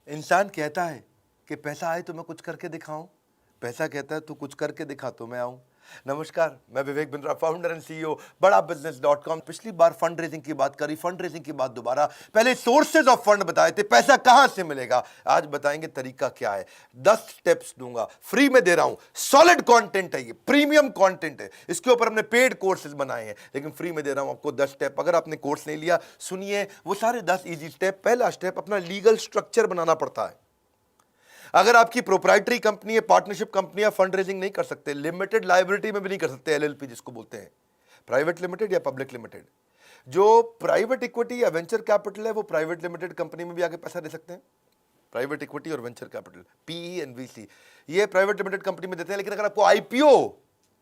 इंसान कहता है कि पैसा आए तो मैं कुछ करके दिखाऊं, पैसा कहता है तू कुछ करके दिखा तो मैं आऊं। नमस्कार, मैं Vivek Bindra, founder and CEO बड़ा बिजनेस.com। पिछली बार फंड रेजिंग की बात करी, फंड रेजिंग की बात दोबारा। पहले सोर्सेज ऑफ फंड बताए थे, पैसा कहां से मिलेगा। आज बताएंगे तरीका क्या है। 10 स्टेप्स दूंगा, फ्री में दे रहा हूं। सॉलिड कंटेंट है, ये प्रीमियम कंटेंट है। इसके ऊपर हमने पेड कोर्सेज बनाए हैं, लेकिन फ्री में दे रहा हूं आपको 10 स्टेप। अगर आपने कोर्स नहीं लिया, सुनिए वो सारे 10 इजी स्टेप। पहला स्टेप, अपना लीगल स्ट्रक्चर बनाना पड़ता है। अगर आपकी प्रोप्राइटरी कंपनी है, पार्टनरशिप कंपनी है, फंड रेजिंग नहीं कर सकते, लिमिटेड लायबिलिटी में भी नहीं कर सकते, एलएलपी जिसको बोलते हैं, प्राइवेट लिमिटेड या पब्लिक लिमिटेड। जो प्राइवेट इक्विटी या वेंचर कैपिटल है, वो प्राइवेट लिमिटेड कंपनी में भी आके पैसा दे सकते हैं। प्राइवेट इक्विटी और venture capital, PE and VC, ये प्राइवेट लिमिटेड कंपनी में देते हैं। लेकिन अगर आपको आईपीओ,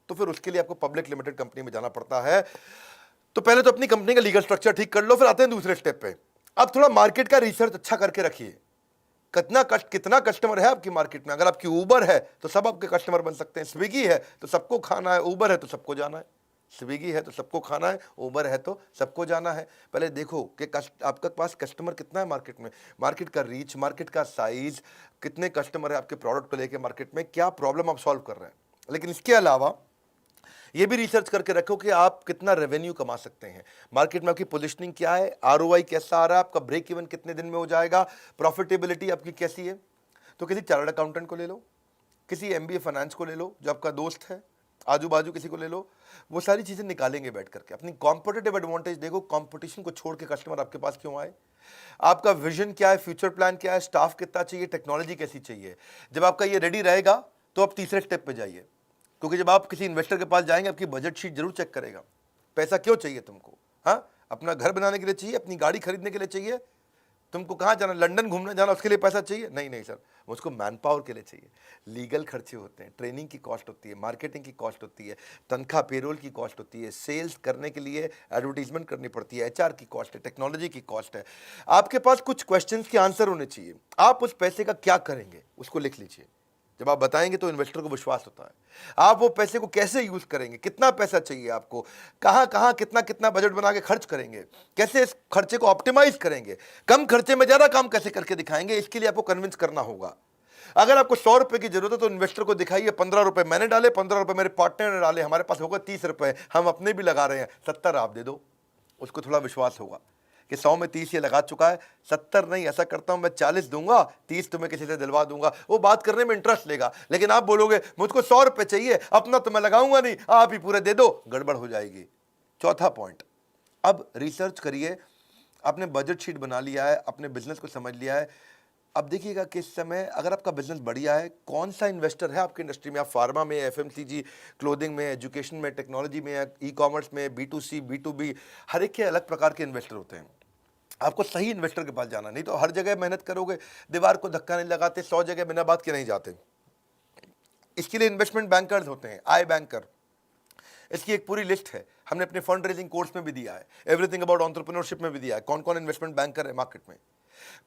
तो फिर उसके लिए आपको पब्लिक लिमिटेड कंपनी में जाना पड़ता है। तो पहले तो अपनी कंपनी का लीगल स्ट्रक्चर ठीक कर लो, फिर आते हैं दूसरे स्टेप पे। अब थोड़ा मार्केट का रिसर्च अच्छा करके रखिए। कितना कस्टमर है आपकी मार्केट में। अगर आपकी उबर है तो सब आपके कस्टमर बन सकते हैं, स्विगी है तो सबको खाना है, उबर है तो सबको जाना है। स्विगी है तो सबको खाना है, उबर है तो सबको जाना है। पहले देखो कि आपके पास कस्टमर कितना है मार्केट में, मार्केट का रीच, मार्केट का साइज, कितने कस्टमर है आपके प्रोडक्ट को लेकर मार्केट में, क्या प्रॉब्लम आप सॉल्व कर रहे हैं। लेकिन इसके अलावा ये भी रिसर्च करके रखो कि आप कितना रेवेन्यू कमा सकते हैं, मार्केट में आपकी पोजीशनिंग क्या है, आरओआई कैसा आ रहा है, आपका ब्रेक इवन कितने दिन में हो जाएगा, प्रॉफिटेबिलिटी आपकी कैसी है। तो किसी चार्टर्ड अकाउंटेंट को ले लो, किसी एमबीए फाइनेंस को ले लो जो आपका दोस्त है, आजू बाजू किसी को ले लो, वो सारी चीजें निकालेंगे बैठ करके। अपनी कॉम्पिटिटिव एडवांटेज देखो, कंपटीशन को छोड़ के कस्टमर आपके पास क्यों आए, आपका विजन क्या है, फ्यूचर प्लान क्या है, स्टाफ कितना चाहिए, टेक्नोलॉजी कैसी चाहिए। जब आपका ये रेडी रहेगा तो आप तीसरे स्टेप पे जाइए। क्योंकि जब आप किसी इन्वेस्टर के पास जाएंगे, आपकी बजट शीट जरूर चेक करेगा। पैसा क्यों चाहिए तुमको, हाँ, अपना घर बनाने के लिए चाहिए, अपनी गाड़ी खरीदने के लिए चाहिए, तुमको कहाँ जाना, लंदन घूमने जाना, उसके लिए पैसा चाहिए, नहीं नहीं सर, मुझको मैन पावर के लिए चाहिए। लीगल खर्चे होते हैं, ट्रेनिंग की कॉस्ट होती है, मार्केटिंग की कॉस्ट होती है, तनख्वाह पेरोल की कॉस्ट होती है, सेल्स करने के लिए एडवर्टीजमेंट करनी पड़ती है, एचआर की कॉस्ट है, टेक्नोलॉजी की कॉस्ट है। आपके पास कुछ क्वेश्चंस के आंसर होने चाहिए। आप उस पैसे का क्या करेंगे उसको लिख लीजिए। जब आप बताएंगे तो इन्वेस्टर को विश्वास होता है। आप वो पैसे को कैसे यूज करेंगे, कितना पैसा चाहिए आपको, कहां कहां कितना कितना बजट बना के खर्च करेंगे, कैसे इस खर्चे को ऑप्टिमाइज करेंगे, कम खर्चे में ज्यादा काम कैसे करके दिखाएंगे, इसके लिए आपको कन्विंस करना होगा। अगर आपको 100 रुपए की जरूरत है तो इन्वेस्टर को दिखाइए 15 रुपए मैंने डाले, 15 रुपए मेरे पार्टनर ने डाले, हमारे पास होगा 30 रुपए, हम अपने भी लगा रहे हैं, 70 आप दे दो। उसको थोड़ा विश्वास होगा कि 100 में 30 ये लगा चुका है, 70 नहीं, ऐसा करता हूं मैं 40 दूंगा, 30 तुम्हें किसी से दिलवा दूंगा। वो बात करने में इंटरेस्ट लेगा। लेकिन आप बोलोगे मुझको 100 रुपए चाहिए, अपना तो मैं लगाऊंगा नहीं, आप ही पूरे दे दो, गड़बड़ हो जाएगी। चौथा पॉइंट, अब रिसर्च करिए। आपने बजट शीट बना लिया है, अपने बिजनेस को समझ लिया है। अब देखिएगा कि इस समय अगर आपका बिजनेस बढ़िया है, कौन सा इन्वेस्टर है आपकी इंडस्ट्री में, आप फार्मा में, एफएमसीजी, क्लोथिंग में, एजुकेशन में, टेक्नोलॉजी में, ई कॉमर्स में, B2C, B2B, हर एक के अलग प्रकार के इन्वेस्टर होते हैं। आपको सही इन्वेस्टर के पास जाना, नहीं तो हर जगह मेहनत करोगे, दीवार को धक्का नहीं लगाते, 100 जगह बिना बात के नहीं जाते। इसके लिए इन्वेस्टमेंट बैंकर्स होते हैं, आई बैंकर। इसकी एक पूरी लिस्ट है, हमने अपने फंड रेजिंग कोर्स में भी दिया है, एवरीथिंग अबाउट एंटरप्रेन्योरशिप में भी दिया है, कौन कौन इन्वेस्टमेंट बैंकर है मार्केट में,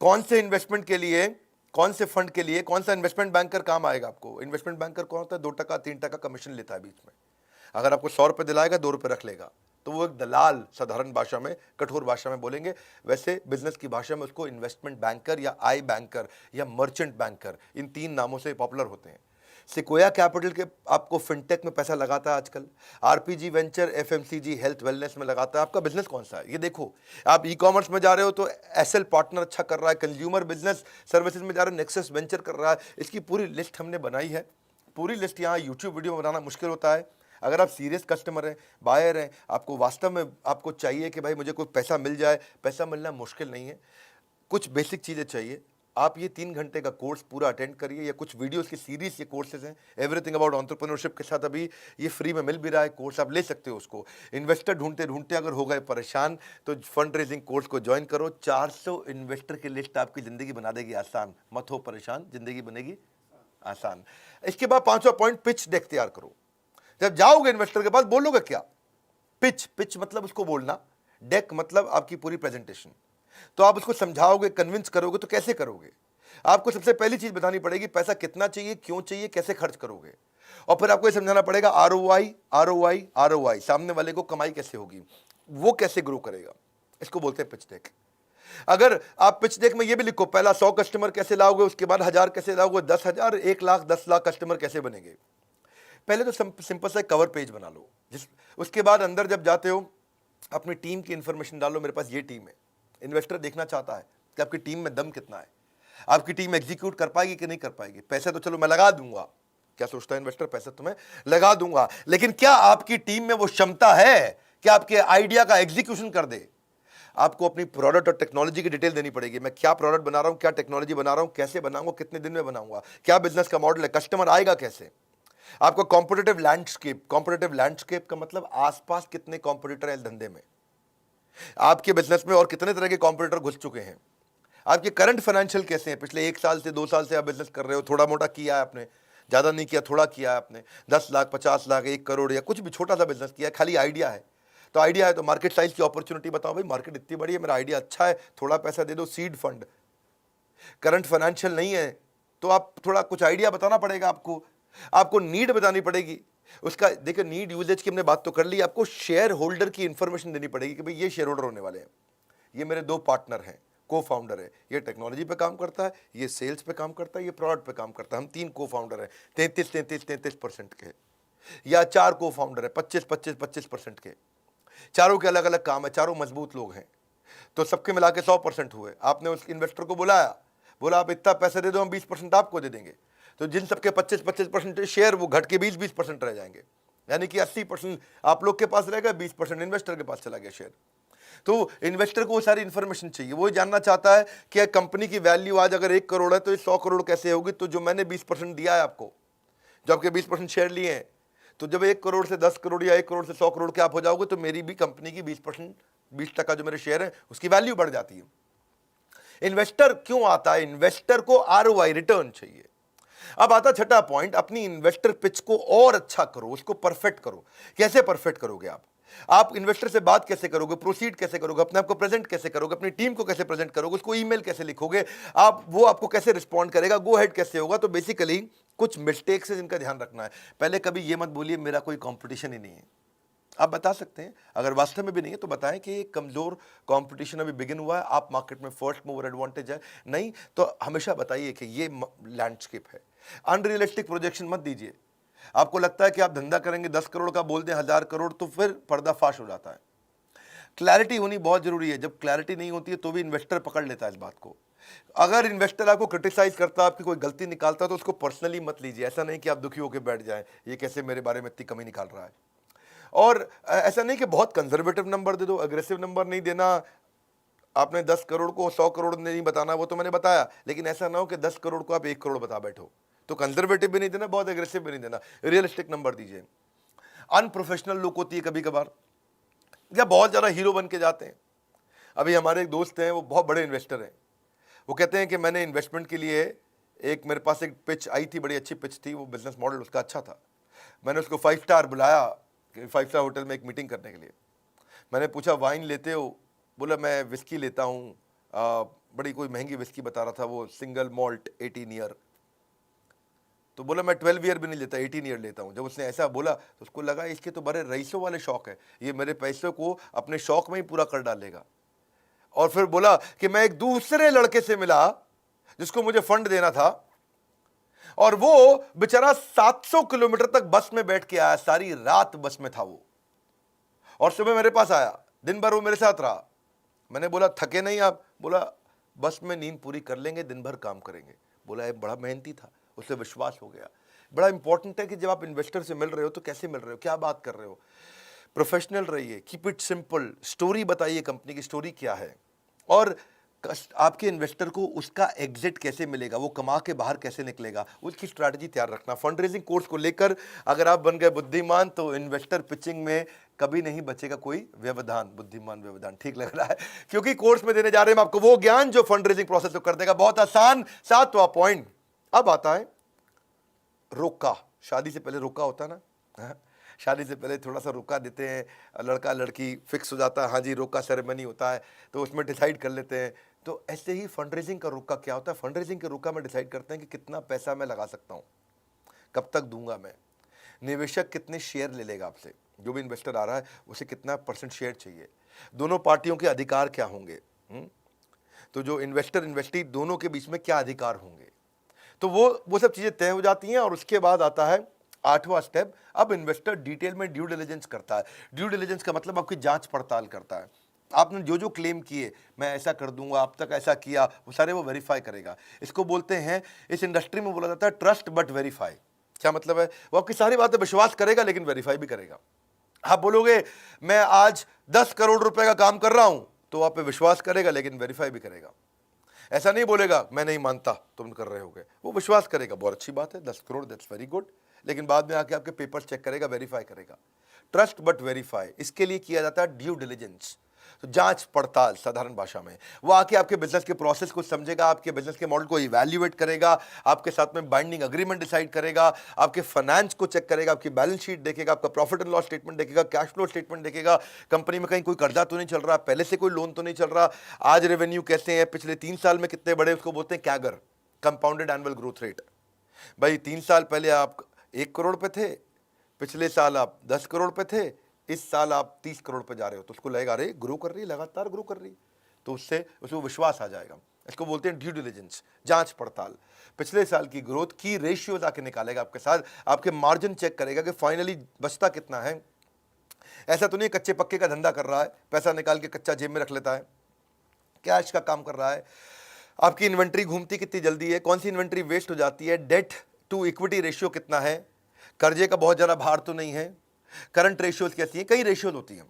कौन से इन्वेस्टमेंट के लिए, कौन से फंड के लिए कौन सा इन्वेस्टमेंट बैंकर काम आएगा आपको। इन्वेस्टमेंट बैंकर कौन होता है, 2% 3% कमीशन लेता है बीच में। अगर आपको 100 रुपये दिलाएगा, 2 रुपये रख लेगा, तो वो एक दलाल, साधारण भाषा में, कठोर भाषा में बोलेंगे। वैसे बिजनेस की भाषा में उसको इन्वेस्टमेंट बैंकर या आई बैंकर या मर्चेंट बैंकर, इन 3 नामों से पॉपुलर होते हैं। सिकोया कैपिटल के आपको फिनटेक में पैसा लगाता है आजकल, RPG venture, FMCG, health wellness में लगाता है। आपका बिजनेस कौन सा है ये देखो। आप ई कॉमर्स में जा रहे हो तो एसएल पार्टनर अच्छा कर रहा है, कंज्यूमर बिजनेस सर्विसेज में जा रहे हो, नेक्सस वेंचर कर रहा है। इसकी पूरी लिस्ट हमने बनाई है। पूरी लिस्ट यहाँ यूट्यूब वीडियो बनाना मुश्किल होता है। अगर आप सीरियस कस्टमर हैं, बायर हैं, आपको वास्तव में आपको चाहिए कि भाई मुझे कोई पैसा मिल जाए, पैसा मिलना मुश्किल नहीं है, कुछ बेसिक चीज़ें चाहिए। आप ये 3 घंटे का कोर्स पूरा अटेंड करिए, या कुछ वीडियोस की सीरीज, ये कोर्सेज हैं, एवरीथिंग अबाउट एंटरप्रेन्योरशिप के साथ अभी ये फ्री में मिल भी रहा है कोर्स, आप ले सकते हो उसको। इन्वेस्टर ढूंढते ढूंढते अगर हो गए परेशान तो फंड रेजिंग कोर्स को ज्वाइन करो। 400 इन्वेस्टर की लिस्ट आपकी ज़िंदगी बना देगी आसान। मत हो परेशान, ज़िंदगी बनेगी आसान। इसके बाद 5वां पॉइंट, पिच डेक तैयार करो। जब जाओगे इन्वेस्टर के पास बोलोगे क्या, पिच, पिच मतलब उसको बोलना, डेक मतलब आपकी पूरी प्रेजेंटेशन। तो आप उसको समझाओगे, कन्विंस करोगे, तो कैसे करोगे। आपको सबसे पहली चीज बतानी पड़ेगी, पैसा कितना चाहिए, क्यों चाहिए, कैसे खर्च करोगे। और फिर आपको ये समझाना पड़ेगा आरओआई, आरओआई, आरओआई, सामने वाले को कमाई कैसे होगी, वो कैसे ग्रो करेगा। इसको बोलते हैं पिच डेक। अगर आप पिच डेक में ये भी लिखो, पहला 100 कस्टमर कैसे लाओगे, उसके बाद 1000 कैसे लाओगे, 10,000, 1 लाख, 10 लाख कस्टमर कैसे बनेंगे। पहले तो सिंपल सा कवर पेज बना लो, उसके बाद अंदर जब जाते हो अपनी टीम की इंफॉर्मेशन डालो, मेरे पास ये टीम है। इन्वेस्टर देखना चाहता है कि आपकी टीम में दम कितना है, आपकी टीम एग्जीक्यूट कर पाएगी कि नहीं कर पाएगी। पैसे तो चलो मैं लगा दूंगा, क्या सोचता है इन्वेस्टर, पैसे तो मैं लगा दूंगा, लेकिन क्या आपकी टीम में वो क्षमता है कि आपके आइडिया का एग्जीक्यूशन कर दे। आपको अपनी प्रोडक्ट और टेक्नोलॉजी की डिटेल देनी पड़ेगी। मैं क्या प्रोडक्ट बना रहा हूं, क्या टेक्नोलॉजी बना रहा हूं, कैसे बनाऊंगा, कितने दिन में बनाऊंगा, क्या बिजनेस का मॉडल है, कस्टमर आएगा कैसे। आपका कॉम्पिटिटिव लैंडस्केप का मतलब आसपास कितने कॉम्पिटिटर हैं इस धंधे में, आपके बिजनेस में और कितने तरह के कॉम्पिटिटर घुस चुके हैं, आपके करंट फाइनेंशियल कैसे हैं, पिछले 1 साल से 2 साल से आप बिजनेस कर रहे हो, थोड़ा मोटा किया है आपने, ज्यादा नहीं किया, थोड़ा किया है आपने, 10 लाख, 50 लाख, 1 करोड़ या कुछ भी छोटा सा बिजनेस किया है, खाली आइडिया है। तो आइडिया है तो मार्केट साइज की अपॉर्चुनिटी बताओ, भाई मार्केट इतनी बड़ी है, मेरा आइडिया अच्छा है, थोड़ा पैसा दे दो, सीड फंड। करंट फाइनेंशियल नहीं है तो आप थोड़ा कुछ आइडिया बताना पड़ेगा, आपको नीड बतानी पड़ेगी उसका। देखिए नीड यूजेज की हमने बात तो कर ली, आपको शेयर होल्डर की इंफॉर्मेशन देनी पड़ेगी कि भाई ये शेयर होल्डर होने वाले हैं, ये मेरे 2 पार्टनर हैं, को फाउंडर है, ये टेक्नोलॉजी पे काम करता है, ये सेल्स पे काम करता है, ये प्रोडक्ट पे काम करता है, हम 3 को फाउंडर हैं, 33% के, या 4 को फाउंडर है, 25% के, चारों के अलग अलग काम है, चारों मजबूत लोग हैं, तो सबके मिला के 100% हुए। आपने उस इन्वेस्टर को बुलाया, बोला आप इतना पैसे दे दो, हम 20% आपको दे देंगे, तो जिन सबके 25% शेयर वो घट के 20% रह जाएंगे, यानी कि 80% आप लोग के पास रहेगा, 20% इन्वेस्टर के पास चला गया शेयर। तो इन्वेस्टर को वो सारी इंफॉर्मेशन चाहिए, वो जानना चाहता है कि कंपनी की वैल्यू आज अगर 1 करोड़ है तो ये 100 करोड़ कैसे होगी। तो जो मैंने 20% दिया है आपको, जो आपके 20% शेयर लिए हैं, तो जब 1 करोड़ से 10 करोड़ या 1 करोड़ से 100 करोड़ के आप हो जाओगे तो मेरी भी कंपनी की 20% जो मेरे शेयर है उसकी वैल्यू बढ़ जाती है। इन्वेस्टर क्यों आता है, इन्वेस्टर को आरओआई रिटर्न चाहिए। अब आता छठा पॉइंट, अपनी इन्वेस्टर पिच को और अच्छा करो, उसको परफेक्ट करो। कैसे परफेक्ट करोगे आप इन्वेस्टर से बात कैसे करोगे, प्रोसीड कैसे करोगे, अपने आप को प्रेजेंट कैसे करोगे, अपनी टीम को कैसे प्रेजेंट करोगे, उसको ईमेल कैसे लिखोगे आप, वो आपको कैसे रिस्पॉन्ड करेगा, गो हेड कैसे होगा। तो बेसिकली कुछ मिस्टेक्स है जिनका ध्यान रखना है। पहले कभी ये मत बोलिए मेरा कोई कंपटीशन ही नहीं है। आप बता सकते हैं, अगर वास्तव में भी नहीं है तो बताएं कि एक कमजोर कंपटीशन अभी बिगिन हुआ है, आप मार्केट में फर्स्ट मूवर एडवांटेज है, नहीं तो हमेशा बताइए कि ये लैंडस्केप है। अनरियलिस्टिक प्रोजेक्शन मत दीजिए। आपको लगता है कि आप धंधा करेंगे 10 करोड़ का, बोल दें 1000 करोड़, तो फिर पर्दाफाश हो जाता है। क्लैरिटी होनी बहुत जरूरी है। जब क्लैरिटी नहीं होती है तो भी इन्वेस्टर पकड़ लेता है इस बात को। अगर इन्वेस्टर आपको क्रिटिसाइज करता है, आपकी कोई गलती निकालता है, तो उसको पर्सनली मत लीजिए। ऐसा नहीं कि आप दुखी होकर बैठ जाएं, ये कैसे मेरे बारे में इतनी कमी निकाल रहा है। और ऐसा नहीं कि बहुत कंजर्वेटिव नंबर दे दो, अग्रेसिव नंबर नहीं देना। आपने 10 करोड़ को 100 करोड़ नहीं बताना, वो तो मैंने बताया, लेकिन ऐसा ना हो कि 10 करोड़ को आप 1 करोड़ बता बैठो। तो कंजर्वेटिव भी नहीं देना, बहुत एग्रेसिव भी नहीं देना, रियलिस्टिक नंबर दीजिए। अनप्रोफेशनल लुक होती है कभी कभार, या बहुत ज़्यादा हीरो बन के जाते हैं। अभी हमारे एक दोस्त हैं, वो बहुत बड़े इन्वेस्टर हैं। वो कहते हैं कि मैंने इन्वेस्टमेंट के लिए मेरे पास एक पिच आई थी, बड़ी अच्छी पिच थी, वो बिजनेस मॉडल उसका अच्छा था। मैंने उसको 5 स्टार बुलाया, 5 स्टार होटल में एक मीटिंग करने के लिए। मैंने पूछा वाइन लेते हो, बोला मैं विस्की लेता हूँ, बड़ी कोई महंगी विस्की बता रहा था वो, सिंगल मॉल्ट 18 ईयर। तो बोला मैं 12 ईयर भी नहीं लेता, 18 ईयर लेता हूँ। जब उसने ऐसा बोला तो उसको लगा इसके तो बड़े रईसों वाले शौक है, ये मेरे पैसों को अपने शौक में ही पूरा कर डालेगा। और फिर बोला कि मैं एक दूसरे लड़के से मिला जिसको मुझे फंड देना था, और वो बेचारा 700 किलोमीटर तक बस में बैठ के आया, सारी रात बस में था वो, और सुबह मेरे पास आया, दिन भर वो मेरे साथ रहा। मैंने बोला थके नहीं आप? बोला बस में नींद पूरी कर लेंगे, दिन भर काम करेंगे। बोला एक बड़ा मेहनती था, उससे विश्वास हो गया। बड़ा इंपॉर्टेंट है कि जब आप इन्वेस्टर से मिल रहे हो तो कैसे मिल रहे हो, क्या बात कर रहे हो, प्रोफेशनल रहिए, कीप इट सिंपल, स्टोरी बताइए कंपनी की स्टोरी क्या है, और आपके इन्वेस्टर को उसका एग्जिट कैसे मिलेगा, वो कमा के बाहर कैसे निकलेगा, उसकी स्ट्रैटेजी तैयार रखना। फंड रेजिंग कोर्स को लेकर अगर आप बन गए बुद्धिमान तो इन्वेस्टर पिचिंग में कभी नहीं बचेगा कोई व्यवधान। बुद्धिमान व्यवधान ठीक लग रहा है, क्योंकि कोर्स में देने जा रहे हैं आपको वो ज्ञान जो फंड रेजिंग प्रोसेस को कर देगा बहुत आसान। 7वां पॉइंट अब आता है रोका। शादी से पहले रोका होता है ना, शादी से पहले थोड़ा सा रुका देते हैं, लड़का लड़की फिक्स हो जाता है, हाँ जी रोका सेरेमनी होता है, तो उसमें डिसाइड कर लेते हैं। तो ऐसे ही फंड रेजिंग का रुका क्या होता है, फंड रेजिंग के रुका में डिसाइड करते हैं कि कितना पैसा मैं लगा सकता हूँ, कब तक दूंगा मैं, निवेशक कितने शेयर ले लेगा आपसे, जो भी इन्वेस्टर आ रहा है उसे कितना % शेयर चाहिए, दोनों पार्टियों के अधिकार क्या होंगे, तो जो इन्वेस्टर इन्वेस्टी दोनों के बीच में क्या अधिकार होंगे, तो वो सब चीज़ें तय हो जाती हैं। और उसके बाद आता है 8वां स्टेप। अब इन्वेस्टर डिटेल में ड्यू डिलिजेंस करता है। ड्यू डिलिजेंस का मतलब आपकी जांच पड़ताल करता है। आपने जो जो क्लेम किए, मैं ऐसा कर दूंगा, अब तक ऐसा किया, वो सारे वो वेरीफाई करेगा। इसको बोलते हैं, इस इंडस्ट्री में बोला जाता है ट्रस्ट बट वेरीफाई। क्या मतलब है? वो आपकी सारी बातें विश्वास करेगा लेकिन वेरीफाई भी करेगा। आप बोलोगे मैं आज 10 करोड़ रुपए का काम कर रहा हूं, तो आप पे विश्वास करेगा लेकिन वेरीफाई भी करेगा। ऐसा नहीं बोलेगा मैं नहीं मानता तुम कर रहे होगे, वो विश्वास करेगा, बहुत अच्छी बात है, 10 करोड़ दैट्स वेरी गुड, लेकिन बाद में आके आपके पेपर चेक करेगा, वेरीफाई करेगा। ट्रस्ट बट वेरीफाई, इसके लिए किया जाता है ड्यू डिलिजेंस, तो जांच पड़ताल साधारण भाषा में। वो आके आपके बिजनेस के प्रोसेस को समझेगा, आपके बिजनेस के मॉडल को इवैल्यूएट करेगा, आपके साथ में बाइंडिंग अग्रीमेंट डिसाइड करेगा, आपके फाइनेंस को चेक करेगा, आपकी बैलेंस शीट देखेगा, आपका प्रॉफिट एंड लॉस स्टेटमेंट देखेगा, कैश फ्लो स्टेटमेंट देखेगा, कंपनी में कहीं कोई कर्जा तो नहीं चल रहा, पहले से कोई लोन तो नहीं चल रहा, आज रेवेन्यू कैसे है, पिछले 3 साल में कितने बड़े, उसको बोलते हैं CAGR, compounded annual growth rate. भाई 3 साल पहले आप 1 करोड़ पे थे, पिछले साल आप 10 करोड़ पे थे, इस साल आप 30 करोड़ पे जा रहे हो, तो उसको लगेगा अरे ग्रो कर रही है, लगातार ग्रो कर रही है, तो उससे उसको विश्वास आ जाएगा। इसको बोलते हैं ड्यू डिलिजेंस, जांच पड़ताल। पिछले साल की ग्रोथ की रेशियोज आके निकालेगा आपके साथ, आपके मार्जिन चेक करेगा कि फाइनली बचता कितना है। ऐसा तो नहीं कच्चे पक्के का धंधा कर रहा है, पैसा निकाल के कच्चा जेब में रख लेता है, कैश का काम कर रहा है। आपकी इन्वेंट्री घूमती कितनी जल्दी है, कौन सी इन्वेंट्री वेस्ट हो जाती है, डेट टू इक्विटी रेशियो कितना है, कर्जे का बहुत ज़्यादा भार तो नहीं है, करंट रेशियोज कैसी है, कई रेशियोज होती हैं।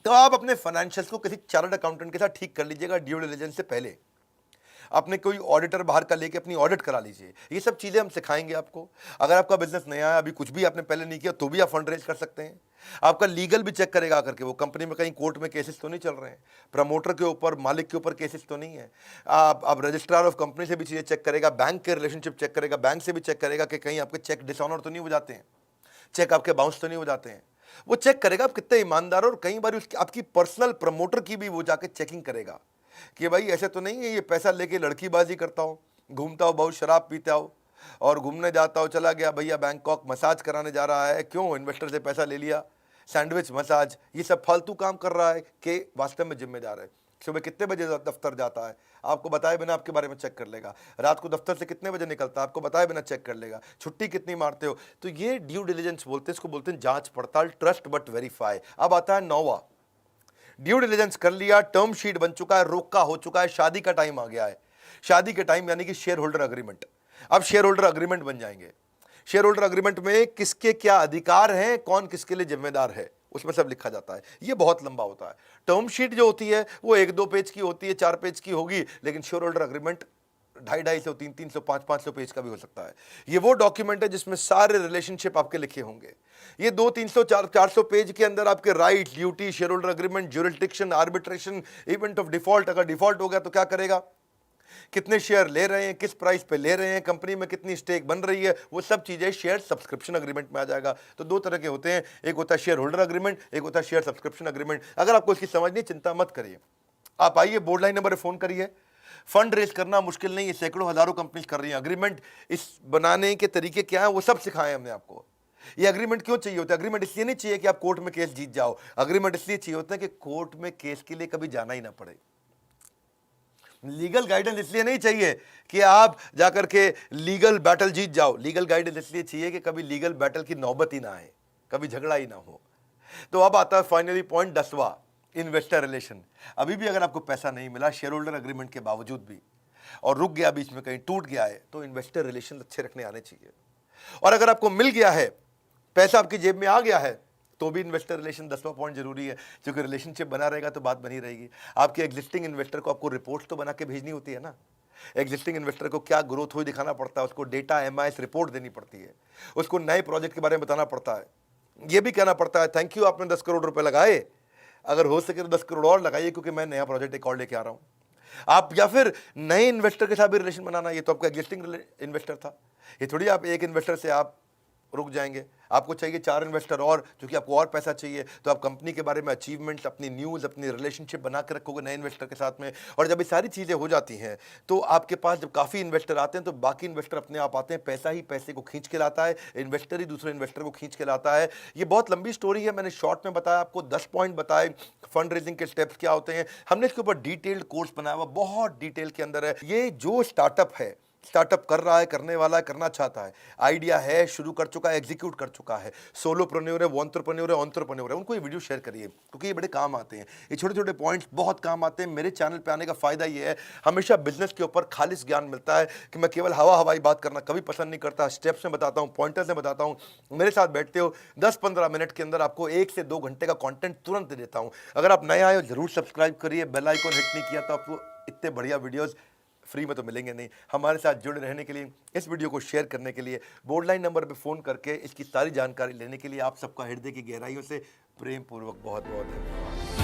तो आप अपने फाइनेंशियल्स को किसी चार्टर्ड अकाउंटेंट के साथ ठीक कर लीजिएगा ड्यू डिलिजेंस से पहले। अपने कोई ऑडिटर बाहर का लेके अपनी ऑडिट करा लीजिए। ये सब चीज़ें हम सिखाएंगे आपको। अगर आपका बिजनेस नया है, अभी कुछ भी आपने पहले नहीं किया, तो भी आप फंड रेज कर सकते हैं। आपका लीगल भी चेक करेगा आकर के, वो कंपनी में कहीं कोर्ट में केसेस तो नहीं चल रहे हैं, प्रमोटर के ऊपर, मालिक के ऊपर केसेस तो नहीं है। आप रजिस्ट्रार ऑफ कंपनी से भी चीज़ें चेक करेगा, बैंक के रिलेशनशिप चेक करेगा, बैंक से भी चेक करेगा कि कहीं आपके चेक डिसऑनर तो नहीं हो जाते हैं, चेक आपके बाउंस तो नहीं हो जाते हैं। वो चेक करेगा आप कितने ईमानदार हो, और कई बार उसकी आपकी पर्सनल प्रमोटर की भी वो जाके चेकिंग करेगा कि भाई ऐसे तो नहीं है ये पैसा लेके लड़कीबाजी करता हो, घूमता हो, बहुत शराब पीता हो और घूमने जाता हो, चला गया भैया बैंकॉक मसाज कराने जा रहा है, क्यों, इन्वेस्टर से पैसा ले लिया, सैंडविच मसाज, ये सब फालतू काम कर रहा है कि वास्तव में जिम्मेदार है। सुबह कितने बजे दफ्तर जाता है, आपको बताए बिना आपके बारे में चेक कर लेगा। रात को दफ्तर से कितने बजे निकलता है, आपको बताए बिना चेक कर लेगा। छुट्टी कितनी मारते हो, तो ये ड्यू डिलिजेंस बोलते हैं, इसको बोलते हैं जांच पड़ताल, ट्रस्ट बट वेरीफाई। अब आता है 9वां, ड्यू डिलिजेंस कर लिया, टर्म शीट बन चुका है, रोका हो चुका है, शादी का टाइम आ गया है। शादी के टाइम यानी कि शेयर होल्डर अग्रीमेंट। अब शेयर होल्डर अग्रीमेंट बन जाएंगे। शेयर होल्डर अग्रीमेंट में किसके क्या अधिकार हैं, कौन किसके लिए जिम्मेदार है, उसमें सब लिखा जाता है। ये बहुत लंबा होता है। टर्म शीट जो होती है वो 1-2 पेज की होती है, 4 पेज की होगी, लेकिन शेयर होल्डर अग्रीमेंट 250-250, 300-300, 500-500 पेज का भी हो सकता है। ये वो डॉक्यूमेंट है जिसमें सारे रिलेशनशिप आपके लिखे होंगे। ये 200-300-400 पेज के अंदर आपके right, duty, share holder agreement, jurisdiction, arbitration, event of default, अगर डिफॉल्ट हो गया तो क्या करेगा, कितने शेयर ले रहे हैं, किस प्राइस पे ले रहे हैं, कंपनी में कितनी स्टेक बन रही है, वो सब चीजें शेयर सब्सक्रिप्शन अग्रीमेंट में आ जाएगा। तो 2 तरह के होते हैं, एक होता है शेयर होल्डर अग्रीमेंट, एक होता है शेयर सब्सक्रिप्शन अग्रीमेंट। अगर आपको इसकी समझ नहीं, चिंता मत करिए, आप आइए, बोर्ड लाइन नंबर पर फोन करिए। फंड रेज करना मुश्किल नहीं है, सैकड़ों हजारों कंपनीज कर रही हैं। अग्रीमेंट इस बनाने के तरीके क्या है वो सब सिखाए हमने आपको। ये अग्रीमेंट क्यों चाहिए होता है? अग्रीमेंट इसलिए नहीं चाहिए कि आप कोर्ट में केस जीत जाओ, अग्रीमेंट इसलिए चाहिए होता है कि कोर्ट में केस के लिए कभी जाना ही ना पड़े। लीगल गाइडेंस इसलिए नहीं चाहिए कि आप जाकर के लीगल बैटल जीत जाओ, लीगल गाइडेंस इसलिए चाहिए कि कभी लीगल बैटल की नौबत ही ना आए, कभी झगड़ा ही ना हो। तो अब आता है फाइनली पॉइंट 10वां, इन्वेस्टर रिलेशन। अभी भी अगर आपको पैसा नहीं मिला शेयर होल्डर अग्रीमेंट के बावजूद भी, और रुक गया बीच में, कहीं टूट गया है, तो इन्वेस्टर रिलेशन अच्छे रखने आने चाहिए। और अगर आपको मिल गया है, पैसा आपकी जेब में आ गया है, तो भी इन्वेस्टर रिलेशन 10वां पॉइंट जरूरी है, क्योंकि रिलेशनशिप बना रहेगा तो बात बनी रहेगी। आपके एग्जिस्टिंग इन्वेस्टर को आपको रिपोर्ट तो बना के भेजनी होती है ना। एग्जिस्टिंग इन्वेस्टर को क्या ग्रोथ हुई दिखाना पड़ता है, उसको डेटा MIS रिपोर्ट देनी पड़ती है, उसको नए प्रोजेक्ट के बारे में बताना पड़ता है, ये भी कहना पड़ता है थैंक यू आपने 10 करोड़ रुपए लगाए, अगर हो सके तो 10 करोड़ और लगाइए क्योंकि मैं नया प्रोजेक्ट एक और लेके आ रहा हूँ। आप या फिर नए इन्वेस्टर के साथ भी रिलेशन बनाना, ये तो आपका एग्जिस्टिंग इन्वेस्टर था, ये थोड़ी आप एक इन्वेस्टर से आप रुक जाएंगे। आपको चाहिए 4 इन्वेस्टर और, क्योंकि आपको और पैसा चाहिए, तो आप कंपनी के बारे में अचीवमेंट्स, अपनी न्यूज़, अपनी रिलेशनशिप बना के रखोगे नए इन्वेस्टर के साथ में। और जब ये सारी चीज़ें हो जाती हैं तो आपके पास जब काफ़ी इन्वेस्टर आते हैं तो बाकी इन्वेस्टर अपने आप आते हैं। पैसा ही पैसे को खींच के लाता है, इन्वेस्टर ही दूसरे इन्वेस्टर को खींच के लाता है। ये बहुत लंबी स्टोरी है, मैंने शॉर्ट में बताया आपको, 10 पॉइंट बताए फंड रेजिंग के स्टेप्स क्या होते हैं। हमने इसके ऊपर डिटेल्ड कोर्स बनाया हुआ, बहुत डिटेल के अंदर है। ये जो स्टार्टअप है, स्टार्टअप कर रहा है, करने वाला है, करना चाहता है, आइडिया है, शुरू कर चुका है, एग्जीक्यूट कर चुका है, सोलोप्रेन्योर है, वो एंटरप्रेन्योर है, उनको ये वीडियो शेयर करिए, क्योंकि ये बड़े काम आते हैं। ये छोटे छोटे पॉइंट्स बहुत काम आते हैं। मेरे चैनल पे आने का फायदा ये है, हमेशा बिजनेस के ऊपर खालिस ज्ञान मिलता है कि मैं केवल हवाई बात करना कभी पसंद नहीं करता। स्टेप्स में बताता हूँ, पॉइंटर्स में बताता हूँ। मेरे साथ बैठते हो, 10-15 मिनट के अंदर आपको 1 से 2 घंटे का कंटेंट तुरंत दे देता हूँ। अगर आप नए आए हो जरूर सब्सक्राइब करिए, बेल आइकन हिट नहीं किया तो आपको इतने बढ़िया वीडियोस फ्री में तो मिलेंगे नहीं। हमारे साथ जुड़े रहने के लिए, इस वीडियो को शेयर करने के लिए, बोर्ड लाइन नंबर पे फ़ोन करके इसकी सारी जानकारी लेने के लिए आप सबका हृदय की गहराइयों से प्रेम पूर्वक बहुत बहुत धन्यवाद।